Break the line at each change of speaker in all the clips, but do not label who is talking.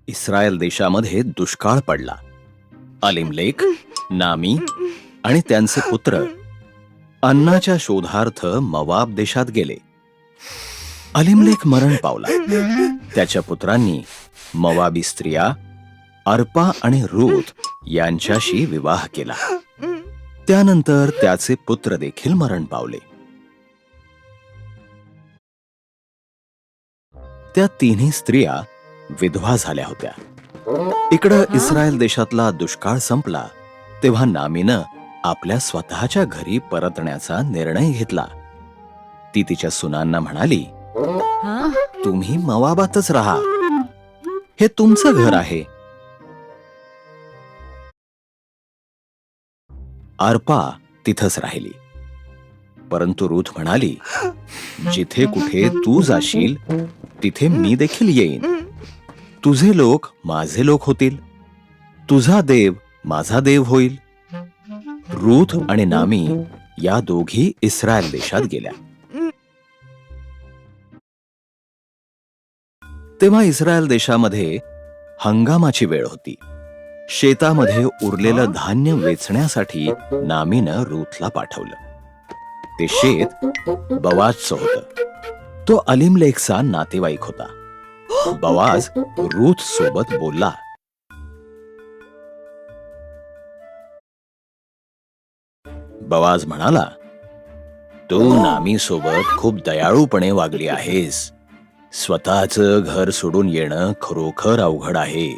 Israel देशामध्ये दुष्काळ पडला. अलिमलेक, नामी आणि त्यांचे पुत्र अन्नाच्या शोधार्थ मवाब देशात गेले. अलिमलेक मरण पावला. त्याच्या पुत्रांनी मवाबी स्त्रिया अर्पा आणि रूथ यांच्याशी विवाह केला. त्यानंतर त्याचे पुत्र देखील मरण पावले. त्या तिन्ही स्त्रिया विधवा झाल्या होत्या. इकडं इस्रायल देशातला दुष्काळ संपला तेव्हा नामीनं आपल्या स्वतःच्या घरी परतण्याचा निर्णय घेतला. ती तिच्या सुनांना म्हणाली, तुम्ही मवाबातच राहा, हे तुमचं घर आहे. अर्पा तिथंच राहिली. परंतु रूथ म्हणाली, जिथे कुठे तू जाशील तिथे मी देखील येईन. तुझे लोक माझे लोक होतील, तुझा देव माझा देव होईल. रूथ आणि नामी या दोघी इस्रायल देशात गेल्या. तेव्हा इस्रायल देशामध्ये हंगामाची वेळ होती. शेतामध्ये उरलेलं धान्य वेचण्यासाठी नामीनं रूथला पाठवलं. ते शेत बवाजचं होतं. तो अलिमलेकचा नातेवाईक होता. बवाज रूथ सोबत बोलला, बवाज म्हणाला, तू नामी सोबत खूप दयाळूपणे वागली आहेस. स्वतःचं घर सोडून येणं खरोखर अवघड आहे.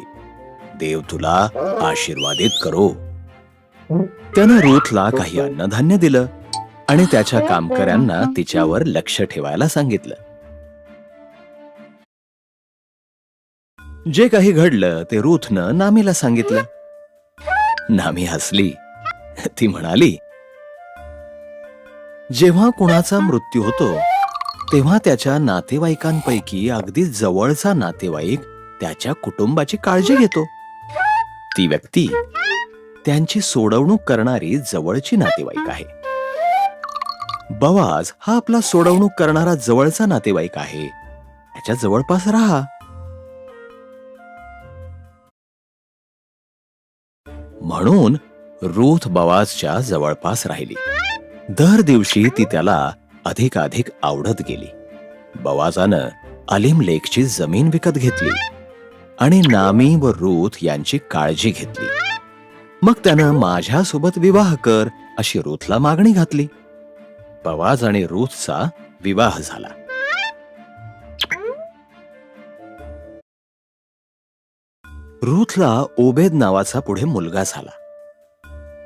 देव तुला आशीर्वादित करो. त्यानं रूथला काही अन्नधान्य दिलं आणि त्याच्या कामकऱ्यांना तिच्यावर लक्ष ठेवायला सांगितलं. जे काही घडलं ते रूथनं नामीला सांगितलं. नामी हसली. ती म्हणाली, जेव्हा कुणाचा मृत्यू होतो तेव्हा त्याच्या नातेवाईकांपैकी अगदी जवळचा नातेवाईक त्याच्या कुटुंबाची काळजी घेतो. ती व्यक्ती त्यांची सोडवणूक करणारी जवळची नातेवाईक आहे. बवाज हा आपला सोडवणूक करणारा जवळचा नातेवाईक आहे. त्याच्या जवळपास राहा. म्हणून रूथ बवाजच्या जवळपास राहिली. दर दिवशी ती त्याला अधिकाधिक आवडत गेली. बवाजानं अलिमलेकची जमीन विकत घेतली आणि नामी व रूथ यांची काळजी घेतली. मग त्यानं माझ्यासोबत विवाह कर अशी रूथला मागणी घातली. बवाज आणि रूथचा विवाह झाला. रूथला ओबेद नावाचा पुढे मुलगा झाला.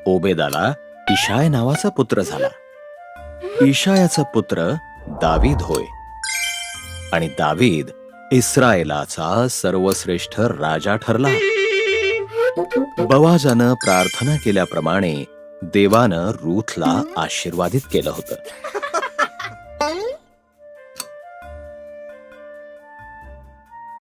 ओबेदाला इशाय नावाचा पुत्र झाला. इशायाचा पुत्र दावीद होय. आणि दावीद इस्रायलाचा सर्वश्रेष्ठ राजा ठरला. बवाजानं प्रार्थना केल्याप्रमाणे देवानं रूथला आशीर्वादित केलं होतं.